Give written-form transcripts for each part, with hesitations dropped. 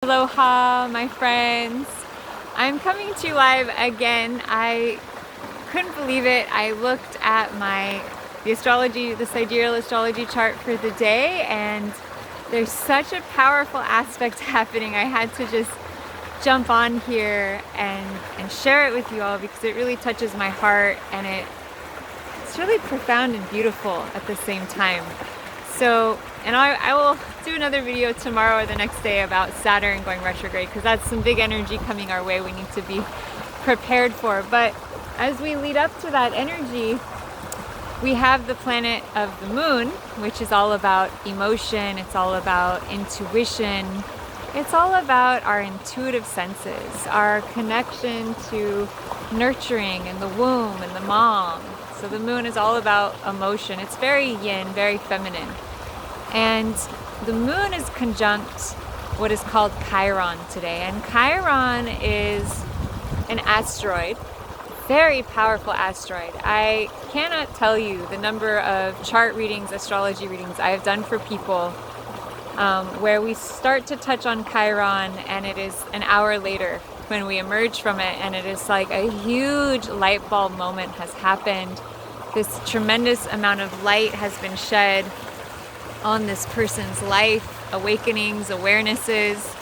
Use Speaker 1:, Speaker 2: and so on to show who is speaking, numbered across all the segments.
Speaker 1: Aloha, my friends. I'm coming to you live again. I couldn't believe it. I looked at the Sidereal Astrology chart for the day, and there's such a powerful aspect happening. I had to just jump on here and share it with you all because it really touches my heart, and it's really profound and beautiful at the same time. So, and I will do another video tomorrow or the next day about Saturn going retrograde, because that's some big energy coming our way we need to be prepared for. But as we lead up to that energy, we have the planet of the moon, which is all about emotion, it's all about intuition, it's all about our intuitive senses, our connection to nurturing and the womb and the mom. So the moon is all about emotion. It's very yin, very feminine. And the moon is conjunct what is called Chiron today. And Chiron is an asteroid, very powerful asteroid. I cannot tell you the number of chart readings, astrology readings I have done for people where we start to touch on Chiron and it is an hour later when we emerge from it, and it is like a huge light bulb moment has happened. This tremendous amount of light has been shed on this person's life, awakenings, awarenesses.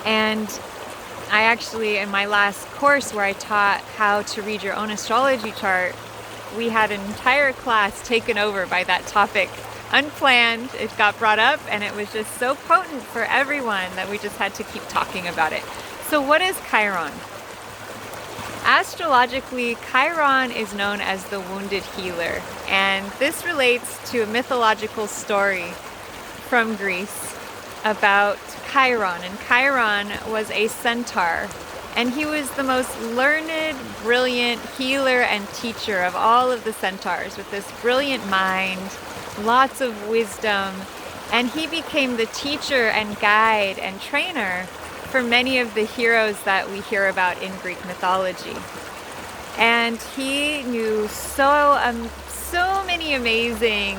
Speaker 1: And I actually, in my last course where I taught how to read your own astrology chart, we had an entire class taken over by that topic. Unplanned, it got brought up, and it was just so potent for everyone that we just had to keep talking about it. So what is Chiron? Astrologically, Chiron is known as the wounded healer, and this relates to a mythological story from Greece about Chiron. And Chiron was a centaur, and he was the most learned, brilliant healer and teacher of all of the centaurs, with this brilliant mind, lots of wisdom, and he became the teacher and guide and trainer for many of the heroes that we hear about in Greek mythology. And he knew so many amazing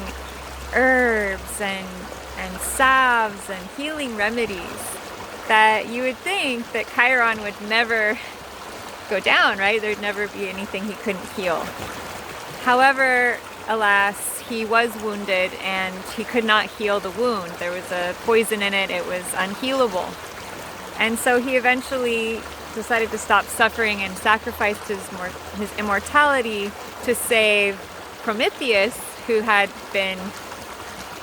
Speaker 1: herbs and salves and healing remedies that you would think that Chiron would never go down, right? There'd never be anything he couldn't heal. However, alas, he was wounded and he could not heal the wound. There was a poison in it, it was unhealable. And so he eventually decided to stop suffering and sacrificed his immortality to save Prometheus, who had been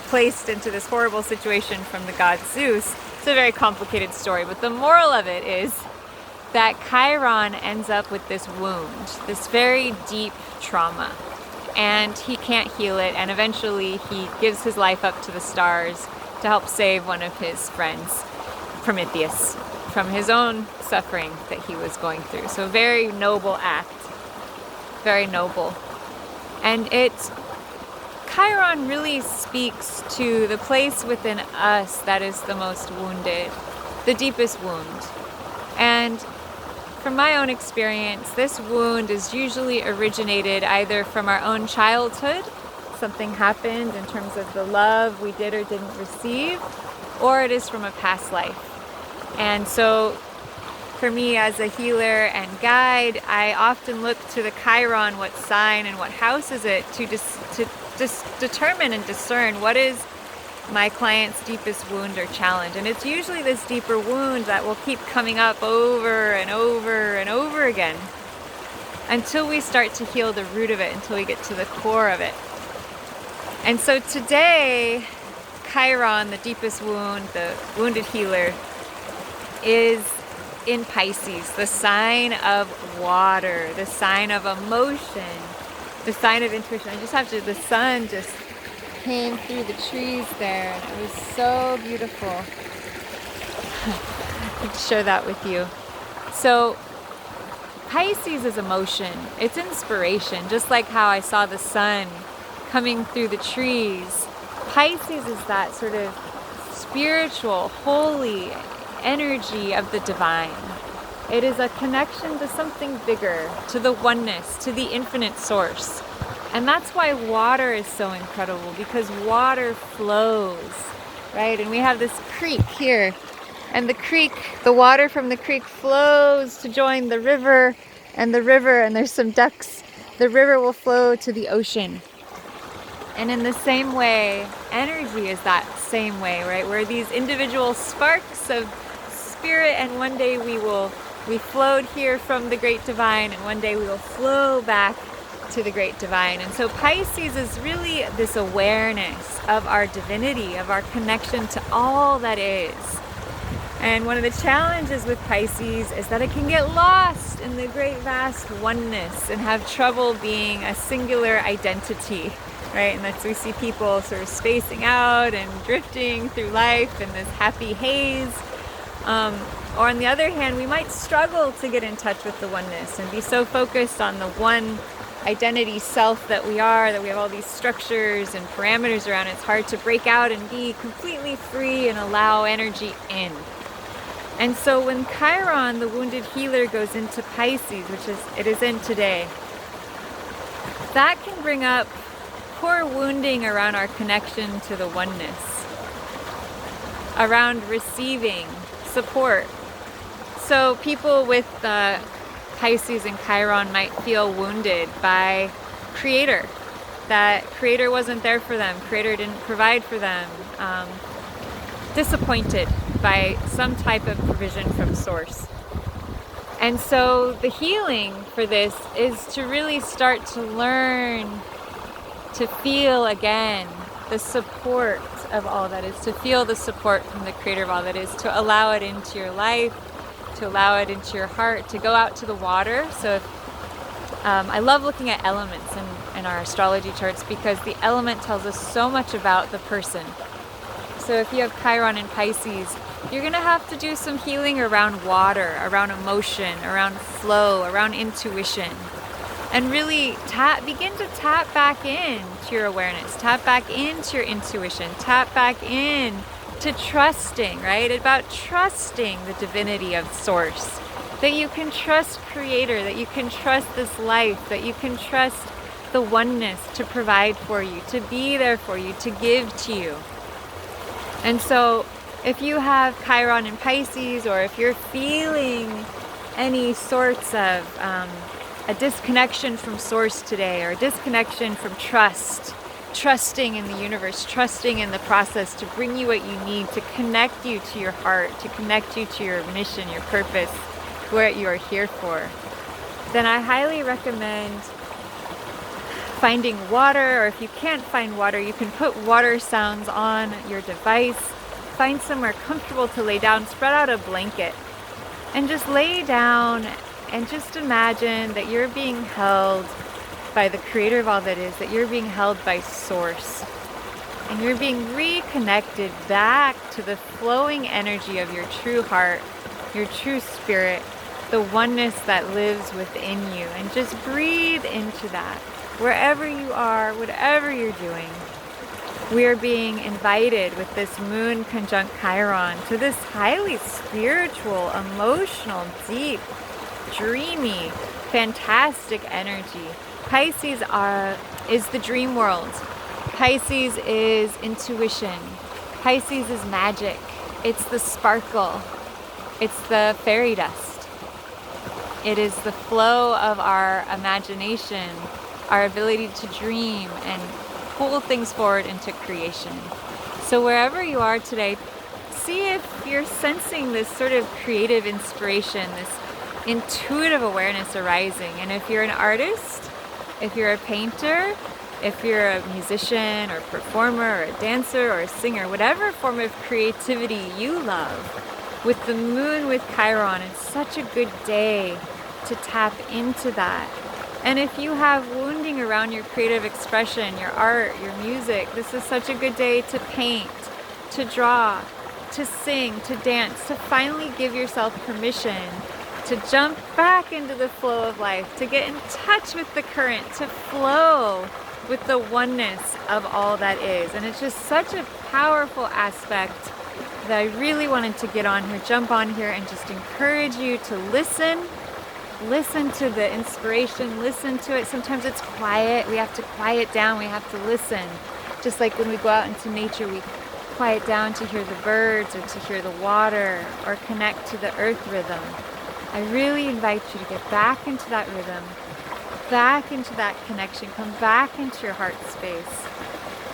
Speaker 1: placed into this horrible situation from the god Zeus. It's a very complicated story, but the moral of it is that Chiron ends up with this wound, this very deep trauma, and he can't heal it, and eventually he gives his life up to the stars to help save one of his friends, Prometheus, from his own suffering that he was going through. So very noble act, very noble. And Chiron really speaks to the place within us that is the most wounded, the deepest wound. And from my own experience, this wound is usually originated either from our own childhood, something happened in terms of the love we did or didn't receive, or it is from a past life. And so for me as a healer and guide, I often look to the Chiron, what sign and what house is it, to determine and discern what is my client's deepest wound or challenge. And it's usually this deeper wound that will keep coming up over and over and over again until we start to heal the root of it, until we get to the core of it. And so today, Chiron, the deepest wound, the wounded healer, is in Pisces, the sign of water, the sign of emotion, the sign of intuition. The sun just came through the trees there, and it was so beautiful. I could share that with you. So Pisces is emotion, it's inspiration, just like how I saw the sun coming through the trees. Pisces is that sort of spiritual, holy energy of the divine. It is a connection to something bigger, to the oneness, to the infinite source. And that's why water is so incredible, because water flows, right? And we have this creek here and the water from the creek flows to join the river, and there's some ducks. The river will flow to the ocean. And in the same way, energy is that same way, right? We're these individual sparks of spirit, and one day we flowed here from the great divine, and one day we will flow back to the great divine. And so Pisces is really this awareness of our divinity, of our connection to all that is. And one of the challenges with Pisces is that it can get lost in the great vast oneness and have trouble being a singular identity, right? And that's, we see people sort of spacing out and drifting through life in this happy haze. Or on the other hand, we might struggle to get in touch with the oneness and be so focused on the one identity self that we are, that we have all these structures and parameters around it. It's hard to break out and be completely free and allow energy in. And so when Chiron, the wounded healer, goes into Pisces, which it is in today, that can bring up core wounding around our connection to the oneness, around receiving support. So people with Pisces and Chiron might feel wounded by Creator, that Creator wasn't there for them, Creator didn't provide for them, disappointed by some type of provision from Source. And so the healing for this is to really start to learn to feel again the support of all that is, to feel the support from the Creator of all that is, to allow it into your life, to allow it into your heart, to go out to the water. So if, I love looking at elements in our astrology charts, because the element tells us so much about the person. So if you have Chiron in Pisces, you're going to have to do some healing around water, around emotion, around flow, around intuition. And really begin to tap back in to your awareness, tap back into your intuition, tap back in to trusting, right? About trusting the divinity of Source. That you can trust Creator, that you can trust this life, that you can trust the oneness to provide for you, to be there for you, to give to you. And so if you have Chiron in Pisces, or if you're feeling any sorts of a disconnection from Source today, or a disconnection from trusting in the universe, trusting in the process to bring you what you need, to connect you to your heart, to connect you to your mission, your purpose, what you are here for, then I highly recommend finding water, or if you can't find water, you can put water sounds on your device. Find somewhere comfortable to lay down, spread out a blanket, and just lay down and just imagine that you're being held by the Creator of all that is, that you're being held by Source, and you're being reconnected back to the flowing energy of your true heart, your true spirit, the oneness that lives within you. And just breathe into that. Wherever you are, whatever you're doing, we are being invited with this moon conjunct Chiron to this highly spiritual, emotional, deep, dreamy, fantastic energy. Pisces is the dream world. Pisces is intuition. Pisces is magic. It's the sparkle. It's the fairy dust. It is the flow of our imagination, our ability to dream and pull things forward into creation. So wherever you are today, see if you're sensing this sort of creative inspiration, this intuitive awareness arising. And if you're an artist, if you're a painter, if you're a musician or performer or a dancer or a singer, whatever form of creativity you love, with the moon with Chiron, it's such a good day to tap into that. And if you have wounding around your creative expression, your art, your music, this is such a good day to paint, to draw, to sing, to dance, to finally give yourself permission to jump back into the flow of life, to get in touch with the current, to flow with the oneness of all that is. And it's just such a powerful aspect that I really wanted to get on here, jump on here, and just encourage you to listen to the inspiration, listen to it. Sometimes it's quiet. We have to quiet down. We have to listen. Just like when we go out into nature, we quiet down to hear the birds or to hear the water or connect to the earth rhythm, I really invite you to get back into that rhythm, back into that connection, come back into your heart space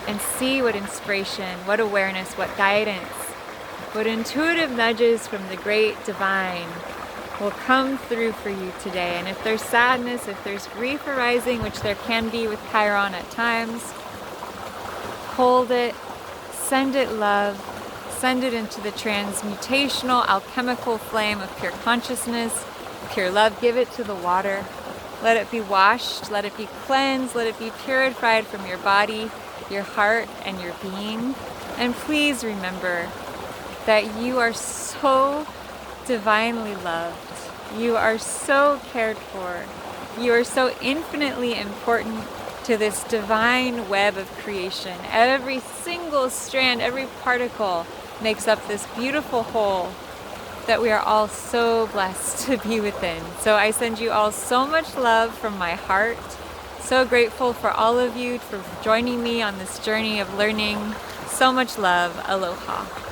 Speaker 1: and see what inspiration, what awareness, what guidance, what intuitive nudges from the great divine will come through for you today. And if there's sadness, if there's grief arising, which there can be with Chiron at times, hold it, send it love, send it into the transmutational alchemical flame of pure consciousness, pure love. Give it to the water. Let it be washed, let it be cleansed, let it be purified from your body, your heart, and your being. And please remember that you are so divinely loved. You are so cared for. You are so infinitely important to this divine web of creation. Every single strand, every particle makes up this beautiful whole that we are all so blessed to be within. So I send you all so much love from my heart. So grateful for all of you for joining me on this journey of learning. So much love. Aloha.